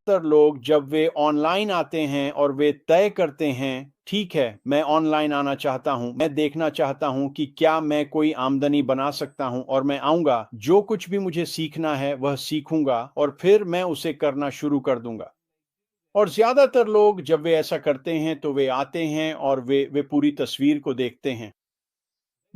ज्यादातर लोग जब वे ऑनलाइन आते हैं और वे तय करते हैं, ठीक है, मैं ऑनलाइन आना चाहता हूं, मैं देखना चाहता हूं कि क्या मैं कोई आमदनी बना सकता हूं, और मैं आऊंगा, जो कुछ भी मुझे सीखना है वह सीखूंगा और फिर मैं उसे करना शुरू कर दूंगा। और ज्यादातर लोग जब वे ऐसा करते हैं तो वे आते हैं और वे पूरी तस्वीर को देखते हैं।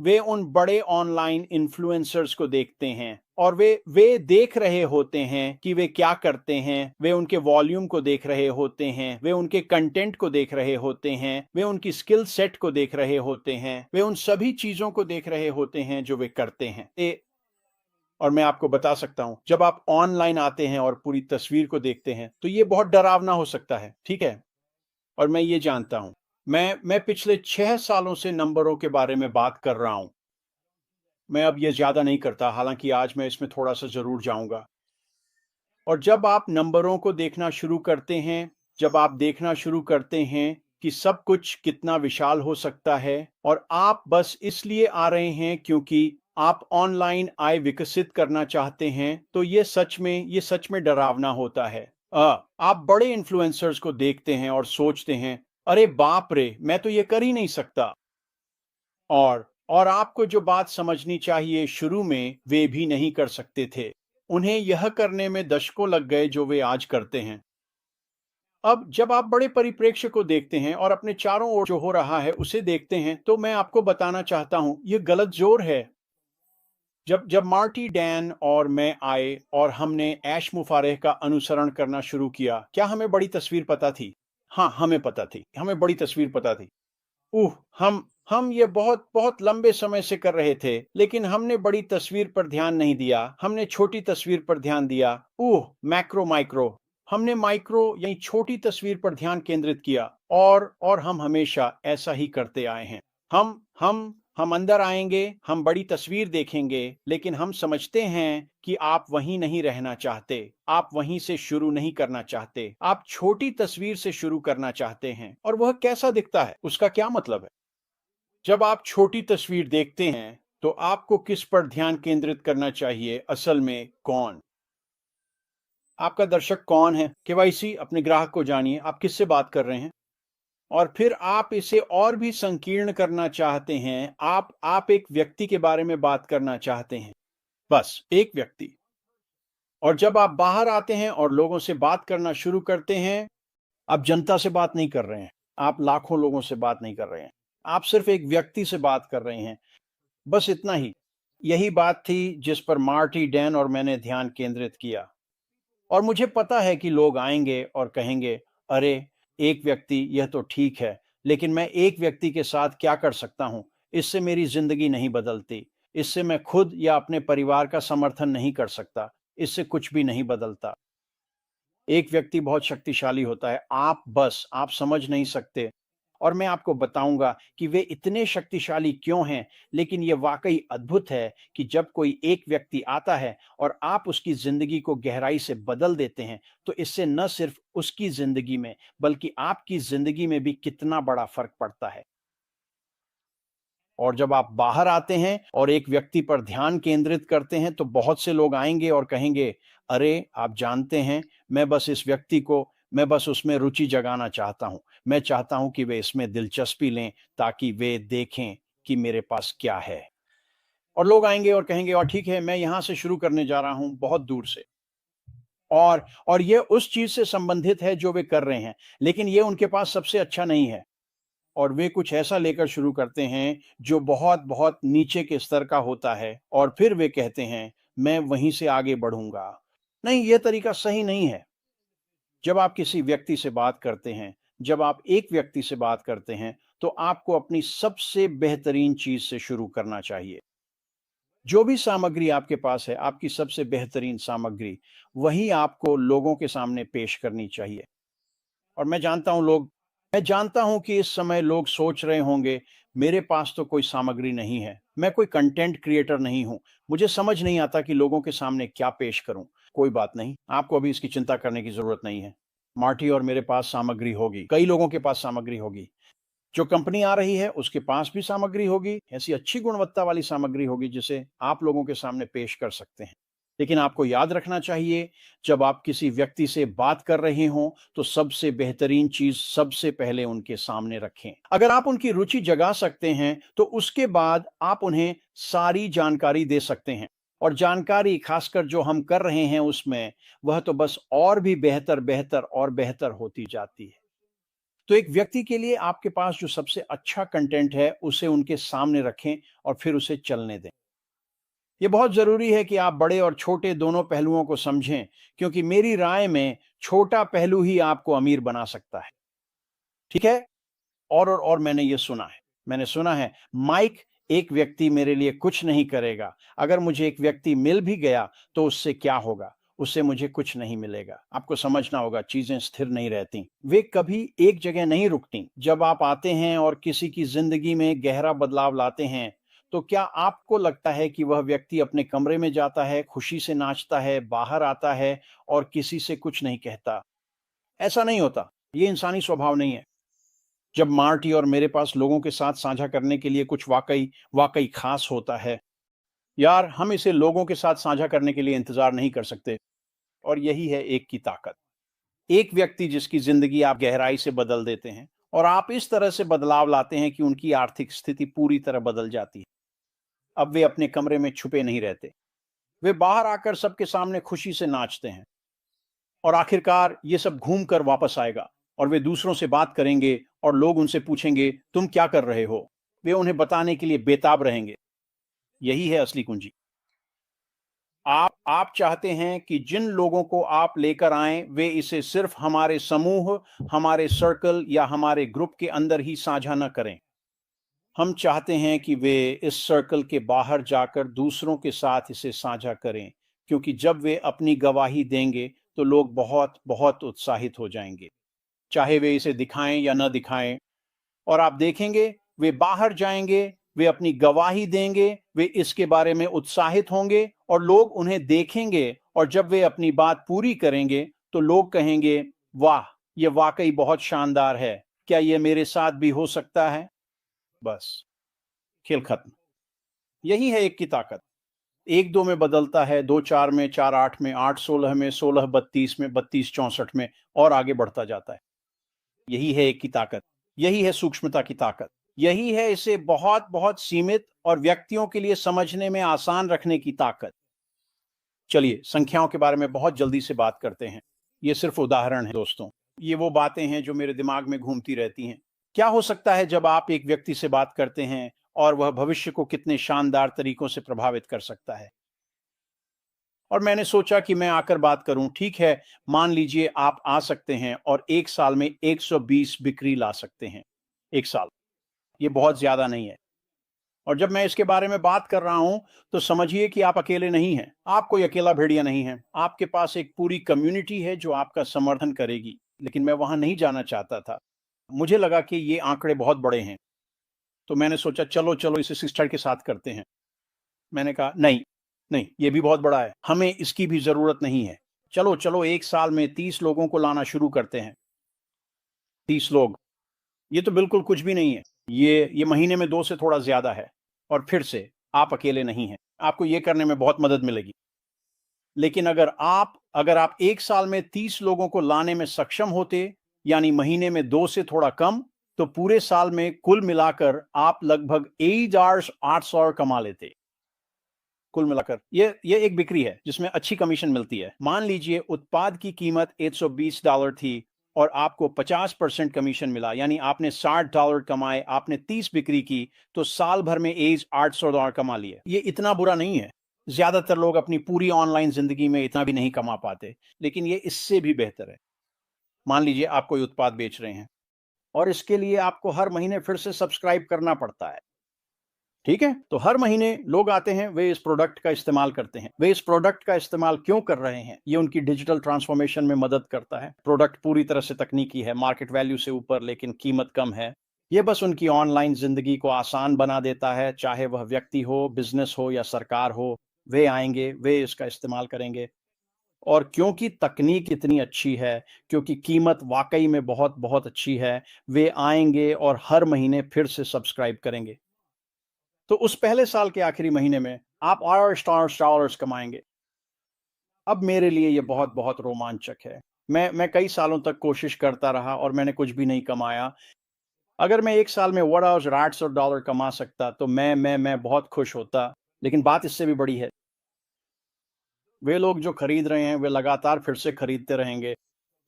वे उन बड़े ऑनलाइन इन्फ्लुएंसर्स को देखते हैं और वे देख रहे होते हैं कि वे क्या करते हैं, वे उनके वॉल्यूम को देख रहे होते हैं, वे उनके कंटेंट को देख रहे होते हैं, वे उनकी स्किल सेट को देख रहे होते हैं, वे उन सभी चीजों को देख रहे होते हैं जो वे करते हैं। और मैं आपको बता सकता हूं, जब आप ऑनलाइन आते हैं और पूरी तस्वीर को देखते हैं तो ये बहुत डरावना हो सकता है, ठीक है। और मैं ये जानता हूं, मैं पिछले 6 सालों से नंबरों के बारे में बात कर रहा हूं। मैं अब ये ज़्यादा नहीं करता, हालांकि आज मैं इसमें थोड़ा-सा ज़रूर जाऊँगा। और जब आप नंबरों को देखना शुरू करते हैं, जब आप देखना शुरू करते हैं कि सब कुछ कितना विशाल हो सकता है और आप बस इसलिए आ रहे हैं क्योंकि आप ऑनलाइन आय विकसित करना चाहते हैं, तो ये सच में डरावना होता है। आप बड़े इन्फ्लुएंसर्स को देखते हैं और सोचते हैं, "अरे बाप रे! मैं तो ये कर ही नहीं सकता।" और आपको जो बात समझनी चाहिए, शुरू में वे भी नहीं कर सकते थे। उन्हें यह करने में दशकों लग गए जो वे आज करते हैं। अब जब आप बड़े परिप्रेक्ष्य को देखते हैं और अपने चारों ओर जो हो रहा है उसे देखते हैं, तो मैं आपको बताना चाहता हूं, यह गलत जोर है। जब जब मार्टी डैन और मैं आए और हमने ऐश मुफारेह का अनुसरण करना शुरू किया, क्या हमें बड़ी तस्वीर पता थी? हाँ, हमें पता थी, हमें बड़ी तस्वीर पता थी। हम ये बहुत बहुत लंबे समय से कर रहे थे, लेकिन हमने बड़ी तस्वीर पर ध्यान नहीं दिया, हमने छोटी तस्वीर पर ध्यान दिया। मैक्रो माइक्रो, हमने माइक्रो यानी छोटी तस्वीर पर ध्यान केंद्रित किया, और हम हमेशा ऐसा ही करते आए हैं। हम अंदर आएंगे, हम बड़ी तस्वीर देखेंगे, लेकिन हम समझते हैं कि आप वहीं नहीं रहना चाहते, आप वहीं से शुरू नहीं करना चाहते, आप छोटी तस्वीर से शुरू करना चाहते हैं। और वह कैसा दिखता है, उसका क्या मतलब है? जब आप छोटी तस्वीर देखते हैं, तो आपको किस पर ध्यान केंद्रित करना चाहिए? असल में कौन? आपका दर्शक कौन है? केवाईसी, अपने ग्राहक को जानिए, आप किससे बात कर रहे हैं? और फिर आप इसे और भी संकीर्ण करना चाहते हैं, आप एक व्यक्ति के बारे में बात करना चाहते हैं। बस, एक व्यक्ति। और जब आप बाहर आते हैं और लोगों से बात करना शुरू करते हैं, आप जनता से बात नहीं कर रहे हैं, आप लाखों लोगों से बात नहीं कर रहे हैं, आप सिर्फ एक व्यक्ति से बात कर रहे हैं। बस इतना ही। यही बात थी जिस पर मार्टी डैन और मैंने ध्यान केंद्रित किया। और मुझे पता है कि लोग आएंगे और कहेंगे, अरे, एक व्यक्ति, यह तो ठीक है, लेकिन मैं एक व्यक्ति के साथ क्या कर सकता हूं? इससे मेरी जिंदगी नहीं बदलती, इससे मैं खुद या अपने परिवार का समर्थन नहीं कर सकता, इससे कुछ भी नहीं बदलता। एक व्यक्ति बहुत शक्तिशाली होता है, आप समझ नहीं सकते। और मैं आपको बताऊंगा कि वे इतने शक्तिशाली क्यों हैं, लेकिन ये वाकई अद्भुत है कि जब कोई एक व्यक्ति आता है और आप उसकी जिंदगी को गहराई से बदल देते हैं, तो इससे न सिर्फ उसकी जिंदगी में, बल्कि आपकी जिंदगी में भी कितना बड़ा फर्क पड़ता है। और जब आप बाहर आते हैं और एक व्यक्ति पर ध्यान केंद्रित करते हैं, तो बहुत से लोग आएंगे और कहेंगे, अरे, आप जानते हैं, मैं बस उसमें रुचि जगाना चाहता हूं, मैं चाहता हूं कि वे इसमें दिलचस्पी लें, ताकि वे देखें कि मेरे पास क्या है। और लोग आएंगे और कहेंगे, और ठीक है, मैं यहां से शुरू करने जा रहा हूं, बहुत दूर से। और ये उस चीज से संबंधित है जो वे कर रहे हैं, लेकिन ये उनके पास सबसे अच्छा नहीं है। और वे कुछ ऐसा लेकर शुरू करते हैं जो बहुत बहुत नीचे के स्तर का होता है, और फिर वे कहते हैं, मैं वहीं से आगे बढ़ूंगा। नहीं, यह तरीका सही नहीं है। जब आप किसी व्यक्ति से बात करते हैं, जब आप एक व्यक्ति से बात करते हैं, तो आपको अपनी सबसे बेहतरीन चीज से शुरू करना चाहिए। जो भी सामग्री आपके पास है, आपकी सबसे बेहतरीन सामग्री, वही आपको लोगों के सामने पेश करनी चाहिए। और मैं जानता हूं कि इस समय लोग सोच रहे होंगे, मेरे पास तो कोई सामग्री नहीं है, मैं कोई कंटेंट क्रिएटर नहीं हूं, मुझे समझ नहीं आता कि लोगों के सामने क्या पेश करूं। कोई बात नहीं, आपको अभी इसकी चिंता करने की जरूरत नहीं है। मार्टी और मेरे पास सामग्री होगी, कई लोगों के पास सामग्री होगी। जो कंपनी आ रही है उसके पास भी सामग्री होगी, ऐसी अच्छी गुणवत्ता वाली सामग्री होगी जिसे आप लोगों के सामने पेश कर सकते हैं। लेकिन आपको याद रखना चाहिए, जब आप किसी व्यक्ति से बात कर रहे हों तो सबसे बेहतरीन चीज सबसे पहले उनके सामने रखें। अगर आप उनकी रुचि जगा सकते हैं तो उसके बाद आप उन्हें सारी जानकारी दे सकते हैं, और जानकारी खासकर जो हम कर रहे हैं उसमें, वह तो बस और भी बेहतर बेहतर और बेहतर होती जाती है। तो एक व्यक्ति के लिए आपके पास जो सबसे अच्छा कंटेंट है उसे उनके सामने रखें और फिर उसे चलने दें। ये बहुत ज़रूरी है कि आप बड़े और छोटे दोनों पहलुओं को समझें, क्योंकि मेरी राय में छोटा पहलू ही आपको अमीर बना सकता है। ठीक है? और मैंने ये सुना है। मैंने सुना है, माइक, एक व्यक्ति मेरे लिए कुछ नहीं करेगा। अगर मुझे एक व्यक्ति मिल भी गया तो उससे क्या होगा? उससे मुझे कुछ नहीं मिलेगा। आपको समझना होगा, चीज़ें स्थिर नहीं रहती। वे कभी एक जगह नहीं रुकती। जब आप आते हैं और किसी की ज़िंदगी में गहरा बदलाव लाते हैं, तो क्या आपको लगता है कि वह व्यक्ति अपने कमरे में जाता है, खुशी से नाचता है, बाहर आता है और किसी से कुछ नहीं कहता? ऐसा नहीं होता। ये इंसानी स्वभाव नहीं है। जब मार्टी और मेरे पास लोगों के साथ साझा करने के लिए कुछ वाकई वाकई खास होता है, यार, हम इसे लोगों के साथ साझा करने के लिए इंतजार नहीं कर सकते। और यही है एक की ताकत। एक व्यक्ति जिसकी जिंदगी आप गहराई से बदल देते हैं, और आप इस तरह से बदलाव लाते हैं कि उनकी आर्थिक स्थिति पूरी तरह बदल जाती है। अब वे अपने कमरे में छुपे नहीं रहते, वे बाहर आकर सबके सामने खुशी से नाचते हैं। और आखिरकार ये सब घूम कर वापस आएगा, और वे दूसरों से बात करेंगे और लोग उनसे पूछेंगे, तुम क्या कर रहे हो? वे उन्हें बताने के लिए बेताब रहेंगे। यही है असली कुंजी। आप चाहते हैं कि जिन लोगों को आप लेकर आएं, वे इसे सिर्फ हमारे समूह, हमारे सर्कल या हमारे ग्रुप के अंदर ही साझा न करें। हम चाहते हैं कि वे इस सर्कल के बाहर जाकर दूसरों के साथ इसे साझा करें, क्योंकि जब वे अपनी गवाही देंगे तो लोग बहुत बहुत उत्साहित हो जाएंगे, चाहे वे इसे दिखाएं या न दिखाएं। और आप देखेंगे, वे बाहर जाएंगे, वे अपनी गवाही देंगे, वे इसके बारे में उत्साहित होंगे और लोग उन्हें देखेंगे, और जब वे अपनी बात पूरी करेंगे तो लोग कहेंगे, वाह, ये वाकई बहुत शानदार है, क्या ये मेरे साथ भी हो सकता है? बस, खेल खत्म। यही है एक की ताकत। एक दो में बदलता है, दो चार में, चार आठ में, आठ सोलह में, सोलह बत्तीस में, बत्तीस चौसठ में, और आगे बढ़ता जाता है। यही है एक की ताकत। यही है सूक्ष्मता की ताकत। यही है इसे बहुत बहुत सीमित और व्यक्तियों के लिए समझने में आसान रखने की ताकत। चलिए, संख्याओं के बारे में बहुत जल्दी से बात करते हैं। ये सिर्फ उदाहरण है दोस्तों। ये वो बातें हैं जो मेरे दिमाग में घूमती रहती हैं। क्या हो सकता है जब आप एक व्यक्ति से बात करते हैं और वह भविष्य को कितने शानदार तरीकों से प्रभावित कर सकता है? और मैंने सोचा कि मैं आकर बात करूं। ठीक है, मान लीजिए आप आ सकते हैं और एक साल में 120 बिक्री ला सकते हैं। एक साल, ये बहुत ज्यादा नहीं है। और जब मैं इसके बारे में बात कर रहा हूं तो समझिए कि आप अकेले नहीं हैं। आप कोई अकेला भेड़िया नहीं हैं। आपके पास एक पूरी कम्युनिटी है जो आपका समर्थन करेगी। लेकिन मैं वहां नहीं जाना चाहता था। मुझे लगा कि ये आंकड़े बहुत बड़े हैं, तो मैंने सोचा चलो चलो इसे सिस्टर के साथ करते हैं। मैंने कहा नहीं, नहीं, ये भी बहुत बड़ा है, हमें इसकी भी जरूरत नहीं है। चलो चलो, एक साल में 30 लोगों को लाना शुरू करते हैं। 30 लोग, ये तो बिल्कुल कुछ भी नहीं है। ये महीने में 2 से थोड़ा ज्यादा है। और फिर से, आप अकेले नहीं हैं। आपको ये करने में बहुत मदद मिलेगी। लेकिन अगर आप एक साल में 30 लोगों को लाने में सक्षम होते, यानी महीने में 2 से थोड़ा कम, तो पूरे साल में कुल मिलाकर आप लगभग $800 कमा लेते। कुल मिलाकर ये एक बिक्री है जिसमें अच्छी कमीशन मिलती है। मान लीजिए उत्पाद की कीमत $120 थी और आपको 50% कमीशन मिला, यानी आपने $60 कमाए, आपने 30 बिक्री की, तो साल भर में एज $800 कमा लिए। ये इतना बुरा नहीं है। ज्यादातर लोग अपनी पूरी ऑनलाइन जिंदगी में इतना भी नहीं कमा पाते, लेकिन ये इससे भी बेहतर है। मान लीजिए आप कोई उत्पाद बेच रहे हैं और इसके लिए आपको हर महीने फिर से सब्सक्राइब करना पड़ता है। ठीक है, तो हर महीने लोग आते हैं, वे इस प्रोडक्ट का इस्तेमाल करते हैं। वे इस प्रोडक्ट का इस्तेमाल क्यों कर रहे हैं? ये उनकी डिजिटल ट्रांसफॉर्मेशन में मदद करता है। प्रोडक्ट पूरी तरह से तकनीकी है, मार्केट वैल्यू से ऊपर, लेकिन कीमत कम है। ये बस उनकी ऑनलाइन जिंदगी को आसान बना देता है। चाहे वह व्यक्ति हो, बिजनेस हो या सरकार हो, वे आएंगे, वे इसका इस्तेमाल करेंगे। और क्योंकि तकनीक इतनी अच्छी है, क्योंकि कीमत वाकई में बहुत बहुत अच्छी है, वे आएंगे और हर महीने फिर से सब्सक्राइब करेंगे। तो उस पहले साल के आखिरी महीने में आप $800 कमाएंगे। अब मेरे लिए ये बहुत बहुत रोमांचक है। मैं कई सालों तक कोशिश करता रहा और मैंने कुछ भी नहीं कमाया। अगर मैं 1 साल में वुडहाउस $800 कमा सकता तो मैं बहुत खुश होता। लेकिन बात इससे भी बड़ी है। वे लोग जो खरीद रहे हैं वे लगातार फिर से खरीदते रहेंगे।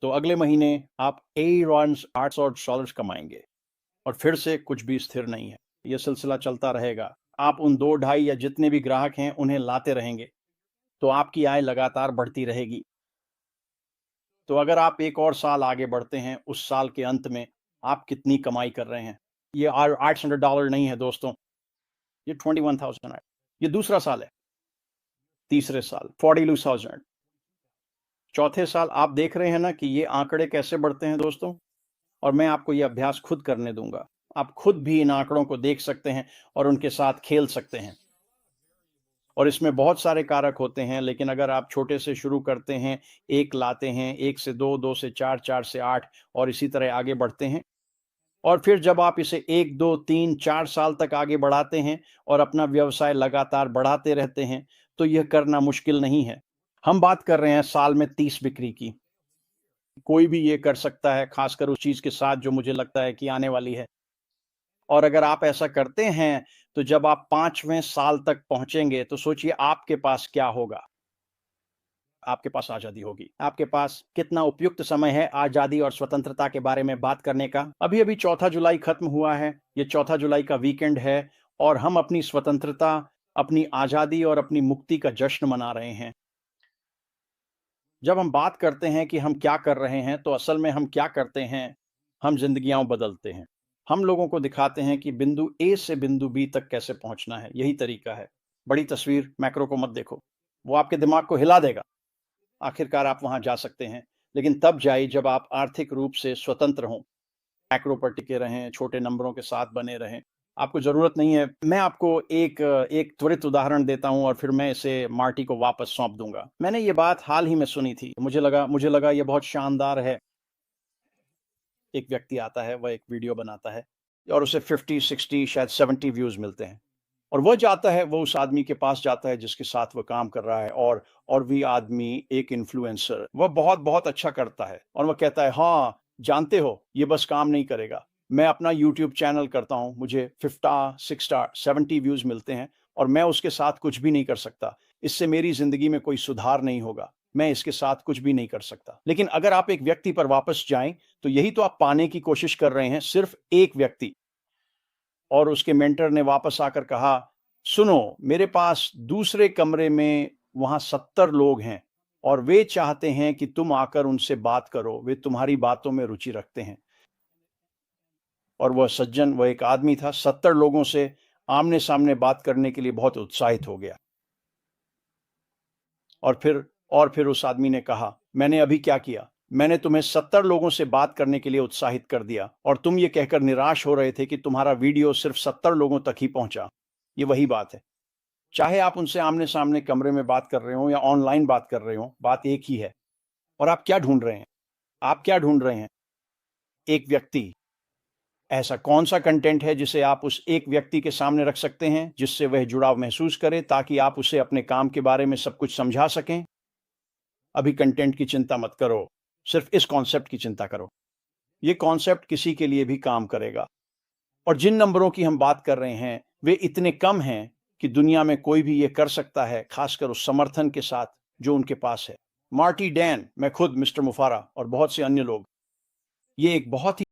तो अगले महीने आप एरॉन्स $800 कमाएंगे और फिर से कुछ भी स्थिर नहीं है। यह सिलसिला चलता रहेगा। आप उन 2 ढाई या जितने भी ग्राहक हैं उन्हें लाते रहेंगे तो आपकी आय लगातार बढ़ती रहेगी। तो अगर आप एक और साल आगे बढ़ते हैं, उस साल के अंत में आप कितनी कमाई कर रहे हैं? ये $800 नहीं है दोस्तों, ये 21,000 है। ये दूसरा साल है। तीसरे साल 42,000। चौथे साल आप देख रहे हैं ना कि ये आंकड़े कैसे बढ़ते हैं दोस्तों। और मैं आपको ये अभ्यास खुद करने दूंगा। आप खुद भी इन आंकड़ों को देख सकते हैं और उनके साथ खेल सकते हैं। और इसमें बहुत सारे कारक होते हैं, लेकिन अगर आप छोटे से शुरू करते हैं, 1 लाते हैं, 1 से 2, 2 से 4, 4 से 8 और इसी तरह आगे बढ़ते हैं। और फिर जब आप इसे 1, 2, 3, 4 साल तक आगे बढ़ाते हैं और अपना व्यवसाय लगातार बढ़ाते रहते हैं, तो यह करना मुश्किल नहीं है। हम बात कर रहे हैं साल में 30 बिक्री की। कोई भी ये कर सकता है, खासकर उस चीज़ के साथ जो मुझे लगता है कि आने वाली है। और अगर आप ऐसा करते हैं, तो जब आप 5वें साल तक पहुँचेंगे, तो सोचिए आपके पास क्या होगा? आपके पास आज़ादी होगी। आपके पास कितना उपयुक्त समय है आज़ादी और स्वतंत्रता के बारे में बात करने का। अभी-अभी 4 जुलाई खत्म हुआ है। ये 4 जुलाई का वीकेंड है और हम अपनी स्वतंत्रता, अपनी आज़ादी और अपनी मुक्ति का जश्न मना रहे हैं। जब हम बात करते हैं कि हम क्या कर रहे हैं, तो असल में हम क्या करते हैं? हम ज़िंदगियाँ बदलते हैं। हम लोगों को दिखाते हैं कि बिंदु ए से बिंदु बी तक कैसे पहुँचना है, यही तरीका है। बड़ी तस्वीर, मैक्रो को मत देखो। वो आपके दिमाग को हिला देगा। आखिरकार आप वहाँ जा सकते हैं, लेकिन तब जाइए जब आप आर्थिक रूप से स्वतंत्र हों। मैक्रो पर टिके रहें, छोटे नंबरों के साथ बने रहें। आपको ज़रूरत नहीं है। मैं आपको एक त्वरित उदाहरण देता हूँ और फिर मैं इसे मार्टी को वापस सौंप दूँगा। मैंने ये बात हाल ही में सुनी थी। मुझे लगा ये बहुत शानदार है। एक व्यक्ति आता है, वह एक वीडियो बनाता है और उसे 50, 60 शायद 70 व्यूज़ मिलते हैं। और वह जाता है, वो उस आदमी के पास जाता है जिसके साथ वो काम कर रहा है और भी आदमी एक इन्फ्लुएंसर, वह बहुत-बहुत अच्छा करता है और वह कहता है, "हाँ, जानते हो, ये बस काम नहीं करेगा। मैं अपना यूट्यूब चैनल करता हूँ, मुझे 50, 60, 70 व्यूज़ मिलते हैं और मैं उसके साथ कुछ भी नहीं कर सकता। इससे मेरी ज़िंदगी में कोई सुधार नहीं होगा। मैं इसके साथ कुछ भी नहीं कर सकता।" लेकिन अगर आप एक व्यक्ति पर वापस जाएँ, तो यही तो आप पाने की कोशिश कर रहे हैं, सिर्फ़ एक व्यक्ति। और उसके मेंटर ने वापस आकर कहा, सुनो, मेरे पास दूसरे कमरे में वहाँ 70 लोग हैं और वे चाहते हैं कि तुम आकर उनसे बात करो, वे तुम्हारी बातों में रुचि रखते हैं। और वह सज्जन, वह एक आदमी था, 70 लोगों से आमने-सामने बात करने के लिए बहुत उत्साहित हो गया। और फिर उस आदमी ने कहा, मैंने अभी क्या किया? मैंने तुम्हें 70 लोगों से बात करने के लिए उत्साहित कर दिया और तुम ये कहकर निराश हो रहे थे कि तुम्हारा वीडियो सिर्फ 70 लोगों तक ही पहुंचा। ये वही बात है। चाहे आप उनसे आमने-सामने कमरे में बात कर रहे हो या ऑनलाइन बात कर रहे हो, बात एक ही है। और आप क्या ढूँढ रहे हैं? आप क्या ढूँढ रहे हैं? एक व्यक्ति। ऐसा कौन-सा कंटेंट है जिसे आप उस एक व्यक्ति के सामने रख सकते हैं, जिससे वह जुड़ाव महसूस करे ताकि आप उसे अपने काम के बारे में सब कुछ समझा सकें? अभी कंटेंट की चिंता मत करो, सिर्फ इस कॉन्सेप्ट की चिंता करो। ये कॉन्सेप्ट किसी के लिए भी काम करेगा। और जिन नंबरों की हम बात कर रहे हैं, वे इतने कम हैं कि दुनिया में कोई भी ये कर सकता है, खासकर उस समर्थन के साथ जो उनके पास है। मार्टी डैन, मैं खुद, मिस्टर मुफारा और बहुत से अन्य लोग। ये एक बहुत ही